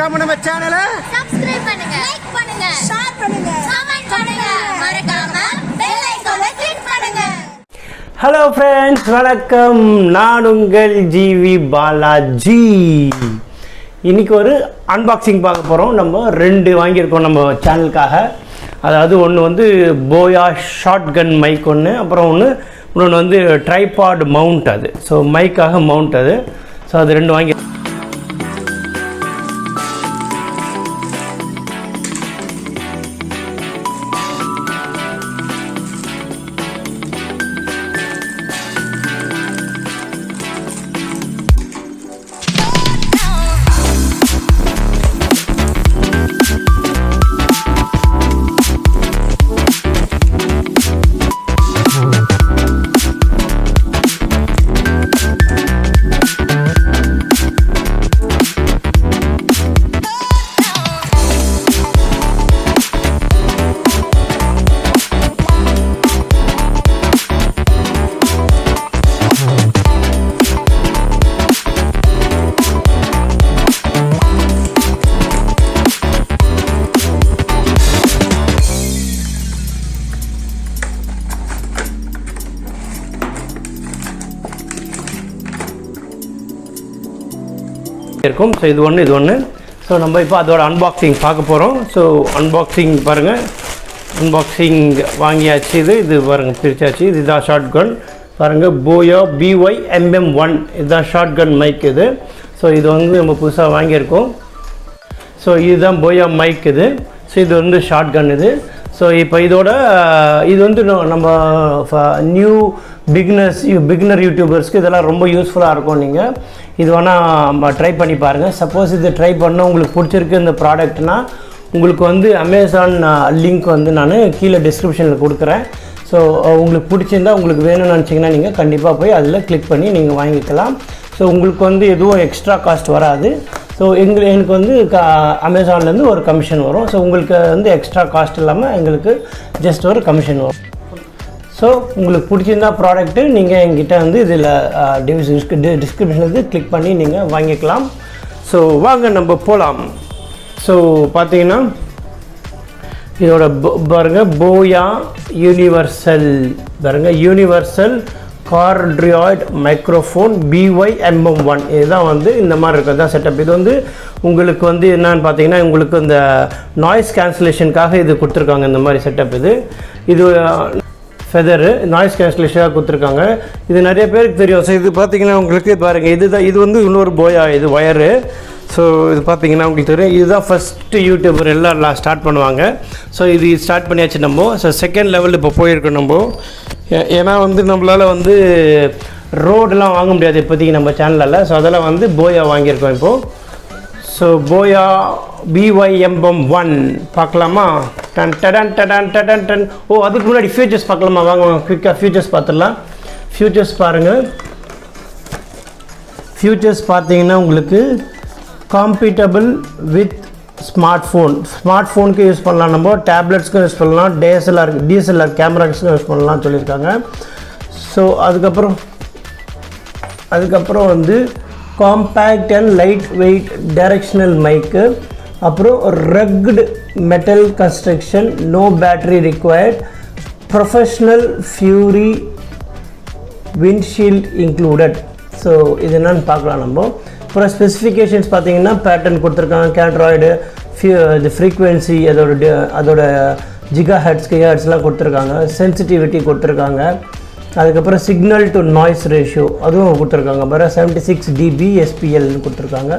மறக்காம நம்ம சேனலை சப்ஸ்கிரைப் பண்ணுங்க, லைக் பண்ணுங்க, ஷேர் பண்ணுங்க, கமெண்ட் பண்ணுங்க, மறக்காம பெல் ஐகானை கிளிக் பண்ணுங்க. ஹலோ ஃப்ரெண்ட்ஸ், வணக்கம். நான் உங்கள் gvbalajee. இன்னைக்கு ஒரு அன்பாக்சிங் பார்க்க போகிறோம். நம்ம 2 வாங்கியிருக்கோம் நம்ம சேனலுக்காக. அதாவது ஒன்று வந்து போயா ஷார்ட் கன் மைக் ஒன்று, அப்புறம் இன்னொன்று வந்து ட்ரைபாட் மவுண்ட். அது ஸோ மைக்காக மவுண்ட் அது. ஸோ அது 2 வாங்கி இருக்கும். ஸோ இது ஒன்று. ஸோ நம்ம இப்போ அதோட அன்பாக்சிங் பார்க்க போகிறோம். ஸோ அன்பாக்சிங் பாருங்கள். அன்பாக்சிங் வாங்கியாச்சு. இது பாருங்கள், பிரிச்சாச்சு. இதுதான் ஷார்ட் கன் பாருங்கள். போயா BYMM1 இதுதான் ஷார்ட் கன் மைக் இது. ஸோ இது வந்து நம்ம புதுசாக வாங்கியிருக்கோம். ஸோ இதுதான் போயா மைக் இது. ஸோ இது வந்து ஷார்ட் கன் இது. ஸோ இப்போ இது வந்து நம்ம நியூ பிகினர் யூடியூபர்ஸ்க்கு இதெல்லாம் ரொம்ப யூஸ்ஃபுல்லாக இருக்கும். நீங்கள் இது வேணால் ட்ரை பண்ணி பாருங்கள். சப்போஸ் இது ட்ரை பண்ணால் உங்களுக்கு பிடிச்சிருக்கு இந்த ப்ராடக்ட்னா, உங்களுக்கு வந்து அமேசான் லிங்க் வந்து நான் கீழே டிஸ்கிரிப்ஷனில் கொடுக்குறேன். ஸோ உங்களுக்கு பிடிச்சிருந்தால், உங்களுக்கு வேணும்னு நினச்சிங்கன்னா நீங்கள் கண்டிப்பாக போய் அதில் கிளிக் பண்ணி நீங்கள் வாங்கிக்கலாம். ஸோ உங்களுக்கு வந்து எதுவும் எக்ஸ்ட்ரா காஸ்ட் வராது. ஸோ எனக்கு வந்து அமேசான்லேருந்து ஒரு கமிஷன் வரும். ஸோ உங்களுக்கு வந்து எக்ஸ்ட்ரா காஸ்ட் இல்லாமல் எங்களுக்கு ஜஸ்ட் ஒரு கமிஷன் வரும். ஸோ உங்களுக்கு பிடிச்சிருந்தா ப்ராடக்ட்டு நீங்கள் எங்கிட்ட வந்து இதில் டிஸ்கிரிப்ஷனுக்கு கிளிக் பண்ணி நீங்கள் வாங்கிக்கலாம். ஸோ வாங்க நம்ம போகலாம். ஸோ பார்த்தீங்கன்னா இதோட பாருங்கள், போயா யூனிவர்சல் பாருங்கள், யூனிவர்சல் கார்ட்ரியாய்ட் மைக்ரோஃபோன் BYMM1. இதுதான் வந்து இந்த மாதிரி இருக்கிறது தான் செட்டப். இது வந்து உங்களுக்கு வந்து என்னன்னு பார்த்தீங்கன்னா, உங்களுக்கு இந்த நாய்ஸ் கேன்சலேஷனுக்காக இது கொடுத்துருக்காங்க. இந்த மாதிரி செட்டப் இது ஃபெதரு நாய்ஸ் கேன்சலேஷனாக கொடுத்துருக்காங்க. இது நிறைய பேருக்கு தெரியும். ஸோ இது பார்த்தீங்கன்னா உங்களுக்கு பாருங்கள், இது வந்து இன்னொரு போயா இது ஒயரு. ஸோ இது பார்த்தீங்கன்னா உங்களுக்கு தெரியும். இதுதான் ஃபஸ்ட்டு யூடியூபர் எல்லாம் ஸ்டார்ட் பண்ணுவாங்க. ஸோ இது ஸ்டார்ட் பண்ணியாச்சு நம்ம. ஸோ செகண்ட் லெவல் இப்போ போயிருக்கோம் நம்ம. ஏன்னா வந்து நம்மளால் வந்து ரோடெலாம் வாங்க முடியாது இப்போதைக்கு நம்ம சேனலில். ஸோ அதெல்லாம் வந்து போயா வாங்கியிருக்கோம் இப்போது. ஸோ போயா BYMM1 பார்க்கலாமா? டன். ஓ, அதுக்கு முன்னாடி ஃபியூச்சர்ஸ் பார்க்கலாமா? வாங்க குயிக்காக ஃபியூச்சர்ஸ் பார்த்துடலாம். ஃபியூச்சர்ஸ் பாருங்கள். ஃபியூச்சர்ஸ் பார்த்தீங்கன்னா உங்களுக்கு காம்பேட்டபிள் வித் ஸ்மார்ட் ஃபோனுக்கு யூஸ் பண்ணலாம், நம்ம டேப்லெட்ஸ்க்கும் யூஸ் பண்ணலாம், DSLR கேமராஸ்க்கும் யூஸ் பண்ணலாம்னு சொல்லியிருக்காங்க. ஸோ அதுக்கப்புறம் வந்து compact and light weight directional mic, அப்புறம் rugged metal construction, no battery required, professional furry windshield included. So இது என்னன்னு பார்க்கலாம் நம்ம. அப்புறம் ஸ்பெசிஃபிகேஷன்ஸ் பார்த்தீங்கன்னா பேட்டர்ன் கொடுத்துருக்காங்க, கேட்ராய்டு, இது ஃப்ரீக்வென்சி, அதோட ஜிகாஹெர்ட்ஸ்லாம் கொடுத்துருக்காங்க, சென்சிட்டிவிட்டி கொடுத்துருக்காங்க. அதுக்கப்புறம் சிக்னல் டு நாய்ஸ் ரேஷியோ அதுவும் கொடுத்துருக்காங்க. அப்புறம் 76 dB SPLன்னு கொடுத்துருக்காங்க.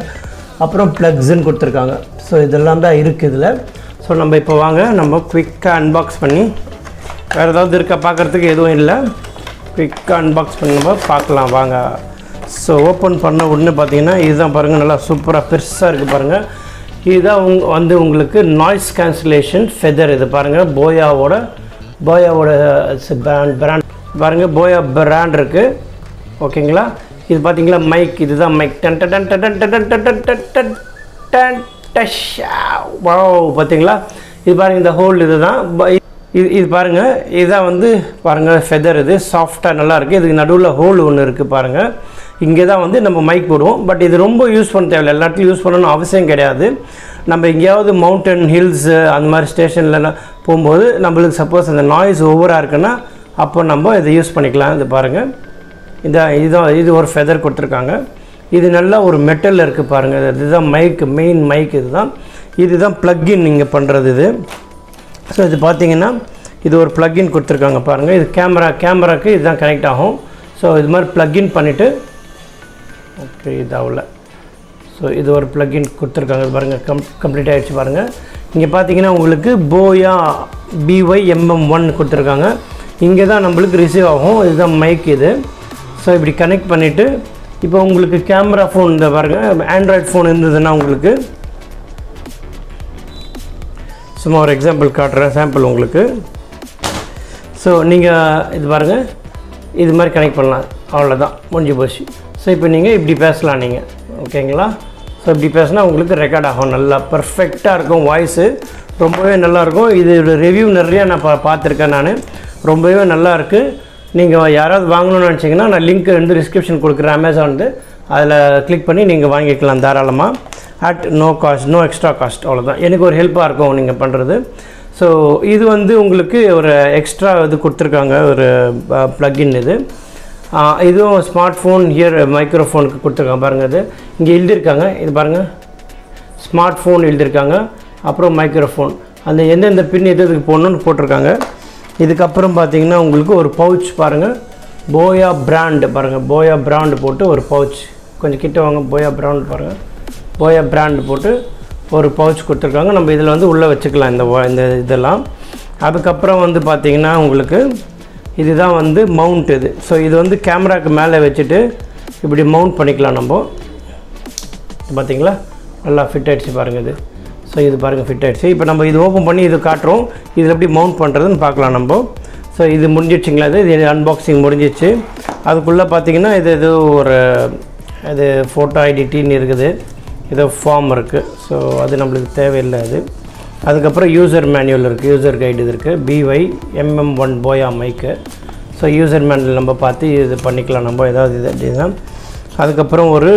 அப்புறம் ப்ளக்ஸுன்னு கொடுத்துருக்காங்க. ஸோ இதெல்லாம் தான் இருக்குது இதில். ஸோ நம்ம இப்போ வாங்க நம்ம குயிக்காக அன்பாக்ஸ் பண்ணி, வேறு ஏதாவது இருக்கா பார்க்குறதுக்கு எதுவும் இல்லை, குயிக்காக அன்பாக்ஸ் பண்ணி நம்ம பார்க்கலாம் வாங்க. ஸோ ஓப்பன் பண்ண உடனே பார்த்தீங்கன்னா இதுதான் பாருங்கள், நல்லா சூப்பராக பெருசாக இருக்குது பாருங்கள். இதுதான் வந்து உங்களுக்கு நாய்ஸ் கேன்சலேஷன் ஃபெதர். இது பாருங்கள், போயாவோட பிராண்ட் பாருங்கள், போயா பிராண்ட் இருக்குது. ஓகேங்களா? இது பார்த்தீங்களா மைக், இதுதான் மைக். வாவ், பார்த்தீங்களா? இது பாருங்கள், இந்த ஹோல் இதுதான். இது பாருங்கள், இதுதான் வந்து பாருங்கள் ஃபெதர். இது சாஃப்டாக நல்லாயிருக்கு. இதுக்கு நடுவில் ஹோல் ஒன்று இருக்குது பாருங்கள். இங்கே தான் வந்து நம்ம மைக் போடுவோம். பட் இது ரொம்ப யூஸ் பண்ண தேவையில்லை, எல்லா இடத்துலையும் யூஸ் பண்ணணும்னு அவசியம் கிடையாது. நம்ம எங்கேயாவது மவுண்டன் ஹில்ஸு அந்த மாதிரி ஸ்டேஷன்லலாம் போகும்போது நம்மளுக்கு சப்போஸ் அந்த நாய்ஸ் ஓவராக இருக்குன்னா அப்போ நம்ம இதை யூஸ் பண்ணிக்கலாம். இது பாருங்கள், இது ஒரு ஃபெதர் கொடுத்துருக்காங்க. இது நல்லா ஒரு மெட்டலில் இருக்குது பாருங்கள். இதுதான் மைக், மெயின் மைக் இதுதான் ப்ளக்இன் நீங்கள் பண்ணுறது இது. ஸோ இது பார்த்தீங்கன்னா இது ஒரு ப்ளக்இன் கொடுத்துருக்காங்க பாருங்கள். இது கேமராக்கு இதுதான் கனெக்ட் ஆகும். ஸோ இது மாதிரி ப்ளக்இன் பண்ணிவிட்டு ஓகே இதாகல. ஸோ இது ஒரு ப்ளக்இன் கொடுத்துருக்காங்க பாருங்கள். கம்ப்ளீட் ஆகிடுச்சு பாருங்கள். இங்கே பார்த்தீங்கன்னா உங்களுக்கு போயா BYMM1 கொடுத்துருக்காங்க. இங்கே தான் நம்மளுக்கு ரிசீவ் ஆகும். இதுதான் மைக் இது. ஸோ இப்படி கனெக்ட் பண்ணிவிட்டு இப்போ உங்களுக்கு கேமரா ஃபோன் இந்த பாருங்கள், ஆண்ட்ராய்டு ஃபோன் இருந்ததுன்னா உங்களுக்கு சும்மா ஒரு எக்ஸாம்பிள் காட்டுறேன், சாம்பிள் உங்களுக்கு. ஸோ நீங்கள் இது பாருங்கள், இது மாதிரி கனெக்ட் பண்ணலாம், அவ்வளோதான், முடிஞ்சு போச்சு. ஸோ இப்போ நீங்கள் இப்படி பேசலாம் நீங்கள், ஓகேங்களா? ஸோ இப்படி பேசினா உங்களுக்கு ரெக்கார்ட் ஆகும், நல்லா பர்ஃபெக்டாக இருக்கும், வாய்ஸு ரொம்பவே நல்லாயிருக்கும். இது ரிவ்யூ நிறையா நான் பார்த்துருக்கேன், நான் ரொம்பவே நல்லாயிருக்கு. நீங்கள் யாராவது வாங்கணும்னு நினச்சிங்கன்னா நான் லிங்க் வந்து டிஸ்கிரிப்ஷன் கொடுக்குறேன், அமேசான், அதில் கிளிக் பண்ணி நீங்கள் வாங்கிக்கலாம் தாராளமாக, at no cost, no extra cost, அவ்வளோதான். எனக்கு ஒரு ஹெல்ப்பாக இருக்கும் நீங்கள் பண்ணுறது. ஸோ இது வந்து உங்களுக்கு ஒரு எக்ஸ்ட்ரா இது கொடுத்துருக்காங்க, ஒரு ப்ளக்இன் இது. இதுவும் ஸ்மார்ட் ஃபோன் ஹியர் மைக்ரோஃபோனுக்கு கொடுத்துருக்காங்க பாருங்கள். இது இங்கே எழுதியிருக்காங்க, இது பாருங்கள், ஸ்மார்ட் ஃபோன் எழுதியிருக்காங்க, அப்புறம் மைக்ரோஃபோன், அந்த எந்தெந்த பின் எதுக்கு போடணுன்னு போட்டிருக்காங்க. இதுக்கப்புறம் பார்த்தீங்கன்னா உங்களுக்கு ஒரு பவுச் பாருங்கள், போயா பிராண்டு பாருங்கள், போயா பிராண்டு போட்டு ஒரு பவுச், கொஞ்சம் கிட்ட வாங்க, போயா பிராண்டு பாருங்கள், போயா பிராண்டு போட்டு ஒரு பவுச் கொடுத்துருக்காங்க. நம்ம இதில் வந்து உள்ளே வச்சுக்கலாம் இந்த இதெல்லாம். அதுக்கப்புறம் வந்து பார்த்திங்கன்னா உங்களுக்கு இதுதான் வந்து மவுண்ட் இது. ஸோ இது வந்து கேமராவுக்கு மேலே வச்சுட்டு இப்படி மவுண்ட் பண்ணிக்கலாம் நம்ம. பார்த்திங்களா, நல்லா ஃபிட் ஆகிடுச்சு பாருங்கள் இது. ஸோ இது பாருங்கள் ஃபிட் ஆகிடுச்சு. இப்போ நம்ம இது ஓப்பன் பண்ணி இது காட்டுறோம், இதில் எப்படி மவுண்ட் பண்ணுறதுன்னு பார்க்கலாம் நம்ம. ஸோ இது முடிஞ்சிடுச்சிங்களா, இது அன்பாக்சிங் முடிஞ்சிடுச்சு. அதுக்குள்ளே பார்த்திங்கன்னா இது ஒரு இது ஃபோட்டோ எடிட்டின்னு இருக்குது, ஏதோ ஃபார்ம் இருக்குது. ஸோ அது நம்மளுக்கு தேவையில்லை அது. அதுக்கப்புறம் யூசர் மேனுவல் இருக்குது, யூசர் கைடு இது இருக்குது, BYMM1 போயா மைக்கு. ஸோ யூசர் மேனுவல் நம்ம பார்த்து இது பண்ணிக்கலாம் நம்ம, ஏதாவது இது அப்படின்னா. அதுக்கப்புறம் ஒரு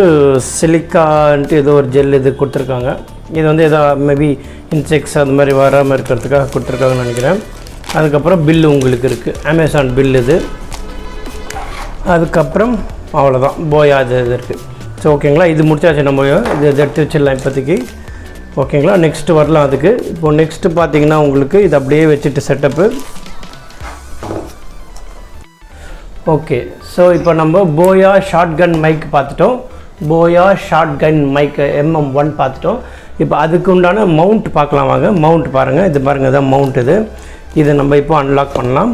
சிலிக்கான்ட்டு ஏதோ ஒரு ஜெல் இது கொடுத்துருக்காங்க. இது வந்து ஏதோ மேபி இன்செக்ட்ஸ் அது மாதிரி வராமல் இருக்கிறதுக்காக கொடுத்துருக்காங்கன்னு நினைக்கிறேன். அதுக்கப்புறம் பில்லு உங்களுக்கு இருக்குது, அமேசான் பில் இது. அதுக்கப்புறம் அவ்வளோதான், போயா இது இருக்குது. ஸோ ஓகேங்களா, இது முடிச்சாச்சு, நம்ம இது எடுத்து வச்சிடலாம் இப்போதைக்கு, ஓகேங்களா? நெக்ஸ்ட்டு வரலாம் அதுக்கு. இப்போது நெக்ஸ்ட்டு பார்த்தீங்கன்னா உங்களுக்கு இது அப்படியே வச்சுட்டு செட்டப்பு. ஓகே, ஸோ இப்போ நம்ம போயா ஷார்ட்கன் மைக் பார்த்துட்டோம், போயா ஷார்ட்கன் மைக் MM1 பார்த்துட்டோம். இப்போ அதுக்கு உண்டான மவுண்ட் பார்க்கலாம் வாங்க. மவுண்ட் பாருங்கள், இது பாருங்கள், இதான் மவுண்ட் இது. இதை நம்ம இப்போ அன்லாக் பண்ணலாம்.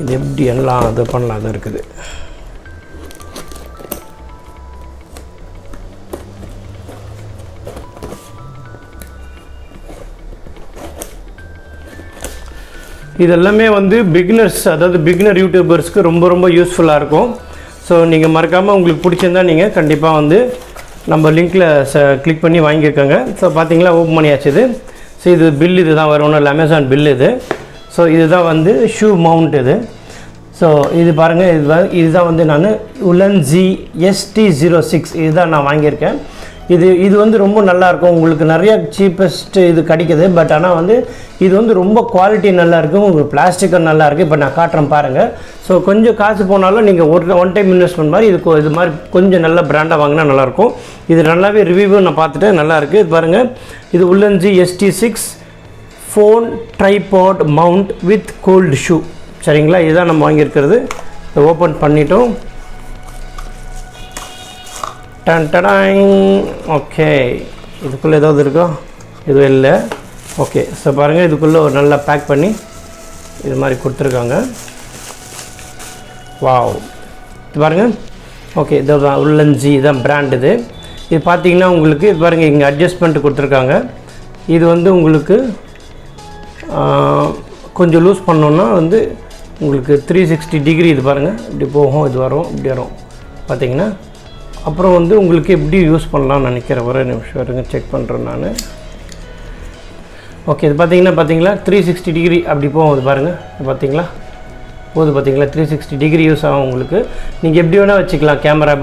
இது எப்படி எல்லாம் அது பண்ணலாம், அது இருக்குது. இதெல்லாமே வந்து பிகினர்ஸ், அதாவது பிகினர் யூடியூபர்ஸ்க்கு ரொம்ப ரொம்ப யூஸ்ஃபுல்லாக இருக்கும். ஸோ நீங்கள் மறக்காமல் உங்களுக்கு பிடிச்சிருந்தால் நீங்கள் கண்டிப்பாக வந்து நம்ம லிங்க்கில் கிளிக் பண்ணி வாங்கியிருக்காங்க. ஸோ பார்த்தீங்களா, ஓப்பன் பண்ணியாச்சு இது. ஸோ இது பில் இது தான் வரும், இல்லை அமேசான் பில் இது. ஸோ இதுதான் வந்து ஷூ மவுண்ட் இது. ஸோ இது பாருங்கள், இதுதான் வந்து நான் ULANZI ST06 இதுதான் நான் வாங்கியிருக்கேன். இது வந்து ரொம்ப நல்லாயிருக்கும், உங்களுக்கு நிறைய சீப்பஸ்ட்டு இது கிடைக்கிது. பட் ஆனால் வந்து இது வந்து ரொம்ப குவாலிட்டி நல்லாயிருக்கும், உங்களுக்கு பிளாஸ்டிக்கும் நல்லாயிருக்கு. இப்போ நான் காட்டுறேன் பாருங்கள். ஸோ கொஞ்சம் காசு போனாலும் நீங்கள் ஒன் டைம் இன்வெஸ்ட்மெண்ட் மாதிரி இது மாதிரி கொஞ்சம் நல்ல பிராண்டாக வாங்கினா நல்லாயிருக்கும். இது நல்லாவே ரிவ்யூவும் நான் பார்த்துட்டேன், நல்லாயிருக்கு. இது பாருங்கள், இது ULANZI ST6 phone tripod mount with cold shoe, சரிங்களா? இதுதான் நம்ம வாங்கியிருக்கிறது. இதை ஓப்பன் பண்ணிட்டோம். டன்டடாங். ஓகே, இதுக்குள்ளே ஏதாவது இருக்கா? எதுவும் இல்லை. ஓகே, ஸோ பாருங்கள், இதுக்குள்ளே ஒரு நல்லா பேக் பண்ணி இது மாதிரி கொடுத்துருக்காங்க. வாவ், இது பாருங்கள். ஓகே, இதுதான் ULANZI, இதுதான் பிராண்ட் இது. இது பார்த்தீங்கன்னா உங்களுக்கு இது பாருங்கள், இங்கே அட்ஜஸ்ட்மெண்ட் கொடுத்துருக்காங்க. இது வந்து உங்களுக்கு கொஞ்சம் லூஸ் பண்ணோன்னா வந்து உங்களுக்கு 360 டிகிரி இது பாருங்கள், இப்படி போகும், இது வரும், இப்படி வரும் பார்த்தீங்கன்னா. அப்புறம் வந்து உங்களுக்கு எப்படி யூஸ் பண்ணலாம்னு நினைக்கிறேன், ஒரே நிமிஷம் வருங்க, செக் பண்ணுறேன் நான். ஓகே, இது பார்த்தீங்களா 360 டிகிரி அப்படி போகும், இது பாருங்கள், பார்த்தீங்களா? போது பார்த்தீங்களா 360 டிகிரி யூஸ் ஆகும் உங்களுக்கு. நீங்கள் எப்படி வேணால் வச்சுக்கலாம், கேமரா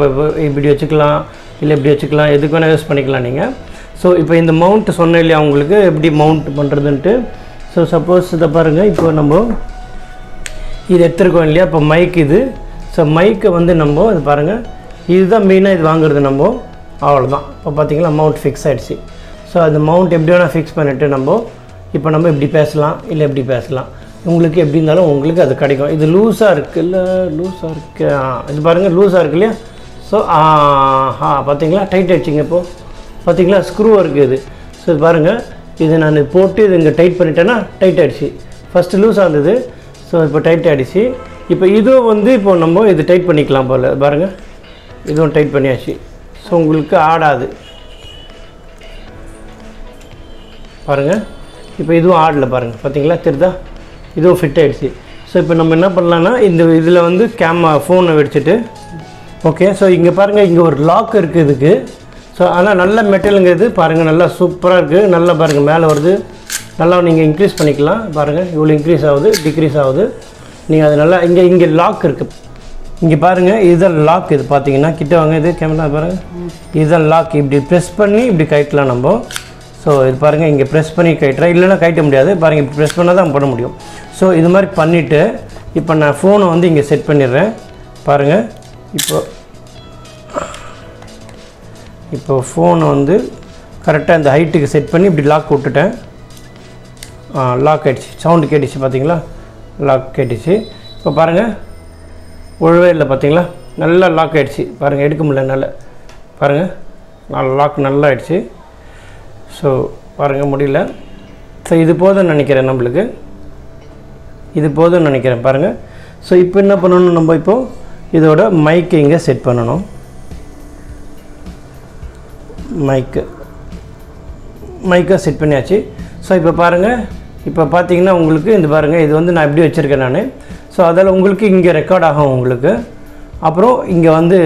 இப்படி வச்சுக்கலாம், இல்லை இப்படி வச்சுக்கலாம், எதுக்கு வேணால் யூஸ் பண்ணிக்கலாம் நீங்கள். ஸோ இப்போ இந்த மவுண்ட் சொன்னேன் இல்லையா உங்களுக்கு எப்படி மவுண்ட் பண்ணுறதுன்ட்டு. ஸோ சப்போஸ் இதை பாருங்கள், இப்போ நம்ம இது எடுத்துருக்கோம் இல்லையா, இப்போ மைக் இது. ஸோ மைக்கை வந்து நம்ம இது பாருங்கள், இதுதான் மெயினாக இது வாங்குறது நம்ம, அவ்வளோதான். இப்போ பார்த்தீங்களா மவுண்ட் ஃபிக்ஸ் ஆகிடுச்சு. ஸோ அந்த மவுண்ட் எப்படி வேணால் ஃபிக்ஸ் பண்ணிவிட்டு நம்ம இப்படி பேசலாம், இல்லை எப்படி பேசலாம், உங்களுக்கு எப்படி இருந்தாலும் உங்களுக்கு அது கிடைக்கும். இது லூஸாக இருக்குது, இல்லை லூஸாக இருக்குது, இது பாருங்கள் லூஸாக இருக்கு இல்லையா. ஸோ பார்த்தீங்களா டைட் ஆகிடுச்சிங்க. இப்போது பார்த்தீங்களா ஸ்க்ரூ இருக்குது இது. ஸோ இது பாருங்கள், இது நான் போட்டு இது இங்கே டைட் பண்ணிட்டேன்னா டைட் ஆகிடுச்சு. ஃபஸ்ட்டு லூஸாக இருந்தது, ஸோ இப்போ டைட் ஆகிடுச்சு. இப்போ இதுவும் வந்து இப்போ நம்ம இது டைட் பண்ணிக்கலாம் போல், பாருங்கள் இதுவும் டைட் பண்ணியாச்சு. ஸோ உங்களுக்கு ஆடாது பாருங்கள். இப்போ இதுவும் ஆடல பாருங்கள், பார்த்தீங்களா தெரியுதா, இதுவும் ஃபிட் ஆகிடுச்சு. ஸோ இப்போ நம்ம என்ன பண்ணலான்னா இந்த இதில் வந்து ஃபோனை வச்சுட்டு ஓகே. ஸோ இங்கே பாருங்கள், இங்கே ஒரு லாக் இருக்குது இதுக்கு. ஸோ ஆனால் நல்ல மெட்டலுங்க இது பாருங்கள், நல்லா சூப்பராக இருக்குது. நல்லா பாருங்கள் மேலே வருது, நல்லா நீங்கள் இன்க்ரீஸ் பண்ணிக்கலாம் பாருங்கள், இவ்வளோ இன்க்ரீஸ் ஆகுது, டிக்ரீஸ் ஆகுது. நீங்கள் அது நல்லா இங்கே லாக் இருக்குது. இங்கே பாருங்கள் இதுதான் லாக். இது பார்த்தீங்கன்னா கிட்ட வாங்க, இது கேமரா பாருங்கள், இதுதான் லாக். இப்படி ப்ரெஸ் பண்ணி இப்படி கட்டலாம் நம்ம. ஸோ இது பாருங்கள், இங்கே ப்ரெஸ் பண்ணி கட்டுறேன், இல்லைன்னா கட்ட முடியாது பாருங்கள், இப்படி ப்ரெஸ் பண்ணால் தான் பண்ண முடியும். ஸோ இது மாதிரி பண்ணிவிட்டு இப்போ நான் ஃபோனை வந்து இங்கே செட் பண்ணிடுறேன் பாருங்கள். இப்போ ஃபோனை வந்து கரெக்டாக இந்த ஹைட்டுக்கு செட் பண்ணி இப்படி லாக் விட்டுட்டேன். லாக் ஆகிடுச்சு, சவுண்டு கேட்டுச்சு பார்த்தீங்களா, லாக் கேட்டுச்சு. இப்போ பாருங்கள் ஒழுவே இல்லை பார்த்தீங்களா, நல்லா லாக் ஆகிடுச்சு பாருங்கள், எடுக்க முடியல நல்லா பாருங்கள், லாக் நல்லா ஆகிடுச்சு. ஸோ பாருங்கள் முடியல. ஸோ இது போதும்னு நினைக்கிறேன், நம்மளுக்கு இது போதும்னு நினைக்கிறேன் பாருங்கள். ஸோ இப்போ என்ன பண்ணணும், நம்ம இப்போது இதோட மைக்கை இங்கே செட் பண்ணணும். மைக்கை செட் பண்ணியாச்சு. ஸோ இப்போ பாருங்கள், இப்போ பார்த்தீங்கன்னா உங்களுக்கு இந்த பாருங்கள், இது வந்து நான் எப்படி வச்சுருக்கேன் நான். ஸோ அதில் உங்களுக்கு இங்கே ரெக்கார்ட் ஆகும் உங்களுக்கு, அப்புறம் இங்கே வந்து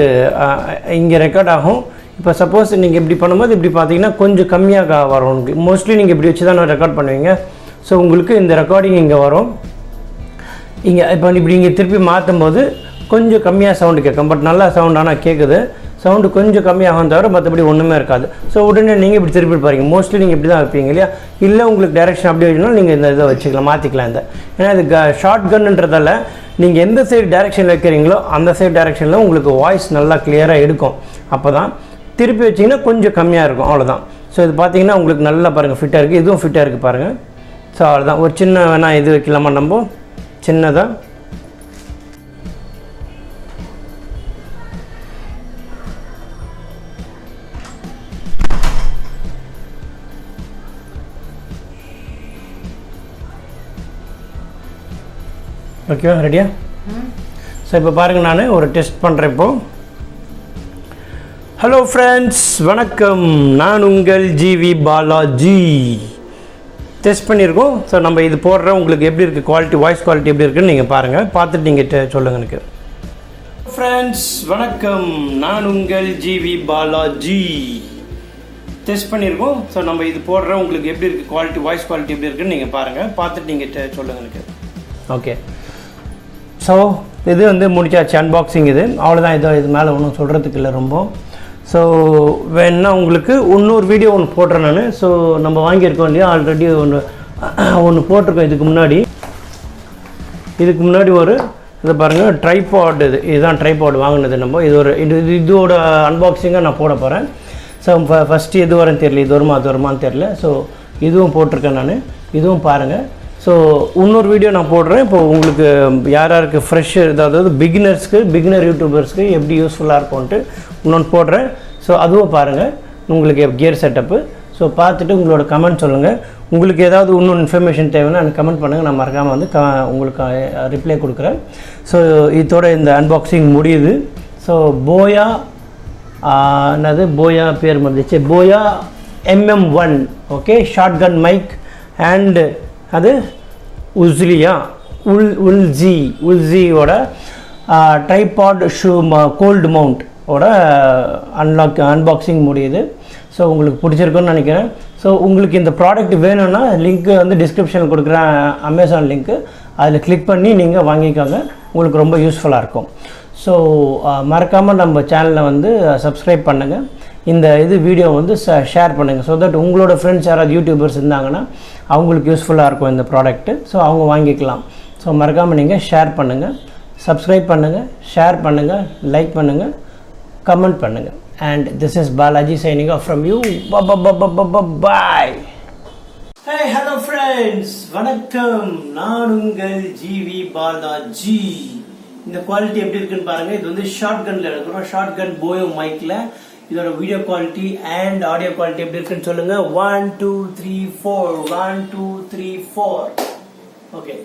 இங்கே ரெக்கார்ட் ஆகும். இப்போ சப்போஸ் நீங்கள் இப்படி பண்ணும்போது இப்படி பார்த்தீங்கன்னா கொஞ்சம் கம்மியாக வரும் உங்களுக்கு. மோஸ்ட்லி நீங்கள் இப்படி வச்சு தான் ரெக்கார்ட் பண்ணுவீங்க. ஸோ உங்களுக்கு இந்த ரெக்கார்டிங் இங்கே வரும். இங்கே இப்போ இப்படி இங்கே திருப்பி மாற்றும் போது கொஞ்சம் கம்மியாக சவுண்டு கேட்கும், பட் நல்லா சவுண்ட் ஆனால் கேட்குது. சவுண்டு கொஞ்சம் கம்மியாகும் தவிர மற்றபடி ஒன்றுமே இருக்காது. ஸோ உடனே நீங்கள் இப்படி திருப்பி பாருங்கள், மோஸ்ட்லி நீங்கள் இப்படி தான் வைப்பீங்க இல்லையா. இல்லை உங்களுக்கு டைரெக்ஷன் அப்படி வச்சுனா நீங்கள் இந்த இதை வச்சுக்கலாம், மாற்றிக்கலாம். இந்த ஏன்னா இது ஷார்ட் கன்ன்றதால நீங்கள் எந்த சைடு டைரெக்ஷன் வைக்கிறீங்களோ அந்த சைடு டைரெக்ஷனில் உங்களுக்கு வாய்ஸ் நல்லா கிளியராக எடுக்கும். அப்போ தான் திருப்பி வச்சிங்கன்னா கொஞ்சம் கம்மியாக இருக்கும், அவ்வளோதான். ஸோ இது பார்த்தீங்கன்னா உங்களுக்கு நல்லா பாருங்கள் ஃபிட்டாக இருக்குது, இதுவும் ஃபிட்டாக இருக்குது பாருங்கள். ஸோ அவ்வளோதான். ஒரு சின்ன வேணால் இது வைக்கலாமா நம்ம, சின்னதாக ஓகேவா, ரெடியா? ஸோ இப்போ பாருங்கள், நான் ஒரு டெஸ்ட் பண்ணுறேன் இப்போது. ஹலோ ஃப்ரெண்ட்ஸ், வணக்கம், நான் உங்கள் gvbalajee. டெஸ்ட் பண்ணியிருக்கோம். ஸோ நம்ம இது போடுற உங்களுக்கு எப்படி இருக்குது குவாலிட்டி, வாய்ஸ் குவாலிட்டி எப்படி இருக்குன்னு நீங்கள் பாருங்கள், பார்த்துட்டு நீங்கள் சொல்லுங்கள் எனக்கு. ஃப்ரெண்ட்ஸ் வணக்கம், நான் உங்கள் gvbalajee. டெஸ்ட் பண்ணியிருக்கோம். ஸோ நம்ம இது போடுற உங்களுக்கு எப்படி இருக்குது குவாலிட்டி, வாய்ஸ் குவாலிட்டி எப்படி இருக்குன்னு நீங்கள் பாருங்கள், பார்த்துட்டு நீங்கள் சொல்லுங்கள் எனக்கு. ஓகே, ஸோ இது வந்து முடிச்சாச்சு அன்பாக்சிங். இது அவ்வளோதான். இது மேலே ஒன்றும் சொல்கிறதுக்கு இல்லை ரொம்ப. ஸோ வேணா உங்களுக்கு இன்னொரு வீடியோ ஒன்று போடுறேன் நான். ஸோ நம்ம வாங்கியிருக்கோம் இல்லையா, ஆல்ரெடி ஒன்று போட்டிருக்கோம் இதுக்கு முன்னாடி ஒரு இதை பாருங்கள், ட்ரைபாட். இதுதான் ட்ரைபாட் வாங்கினது நம்ம. இதோட அன்பாக்சிங்காக நான் போட போகிறேன். ஸோ ஃபஸ்ட்டு எது வரேன்னு தெரியல, இது வருமானு தெரியல. ஸோ இதுவும் போட்டிருக்கேன் நான், இதுவும் பாருங்கள். ஸோ இன்னொரு வீடியோ நான் போடுறேன். இப்போது உங்களுக்கு யாருக்கு ஃப்ரெஷ்ஷர், அதாவது பிகினர் யூடியூபர்ஸ்க்கு எப்படி யூஸ்ஃபுல்லாக இருக்கும்ன்ட்டு இன்னொன்று போடுறேன். ஸோ அதுவும் பாருங்கள், உங்களுக்கு கியர் செட்டப்பு. ஸோ பார்த்துட்டு உங்களோட கமெண்ட் சொல்லுங்கள். உங்களுக்கு ஏதாவது இன்னும் இன்ஃபர்மேஷன் தேவைன்னா எனக்கு கமெண்ட் பண்ணுங்கள், நான் மறக்காமல் வந்து உங்களுக்கு ரிப்ளை கொடுக்குறேன். ஸோ இதோட இந்த அன்பாக்சிங் முடியுது. ஸோ போயா போயா பேர் வந்துச்சு, போயா MM1. Okay, shotgun mic and அது உல்ஸியோட ட்ரைபாட் கோல்டு மவுண்டோட அன்பாக்சிங் முடியுது. ஸோ உங்களுக்கு பிடிச்சிருக்குன்னு நினைக்கிறேன். ஸோ உங்களுக்கு இந்த ப்ராடக்ட் வேணும்னா லிங்க்கு வந்து டிஸ்கிரிப்ஷனில் கொடுக்குறேன், அமேசான் லிங்க்கு. அதில் கிளிக் பண்ணி நீங்கள் வாங்கிக்கோங்க, உங்களுக்கு ரொம்ப யூஸ்ஃபுல்லாக இருக்கும். ஸோ மறக்காமல் நம்ம சேனலை வந்து சப்ஸ்கிரைப் பண்ணுங்கள், இந்த வீடியோ வந்து ஷேர் பண்ணுங்கள். ஸோ தட் உங்களோட ஃப்ரெண்ட்ஸ் யாராவது யூடியூபர்ஸ் இருந்தாங்கன்னா அவங்களுக்கு யூஸ்ஃபுல்லாக இருக்கும் இந்த ப்ராடக்ட்டு. ஸோ அவங்க வாங்கிக்கலாம். ஸோ மறக்காமல் நீங்கள் ஷேர் பண்ணுங்கள், சப்ஸ்கிரைப் பண்ணுங்கள், ஷேர் பண்ணுங்கள், லைக் பண்ணுங்கள், கமெண்ட் பண்ணுங்கள். And this is Balaji signing off from you. Bye. Hey, hello friends. வணக்கம், நான் உங்கள் gvbalajee. இந்த குவாலிட்டி எப்படி இருக்குன்னு பாருங்க. இது வந்து ஷார்ட் கன்ல எடுக்கிறோம், ஷார்ட் கன் போயோ மைக்ல. இதோட video quality and audio quality எப்படி இருக்குன்னு சொல்லுங்க. 1 2 3 4 1 2 3 4. ஓகே.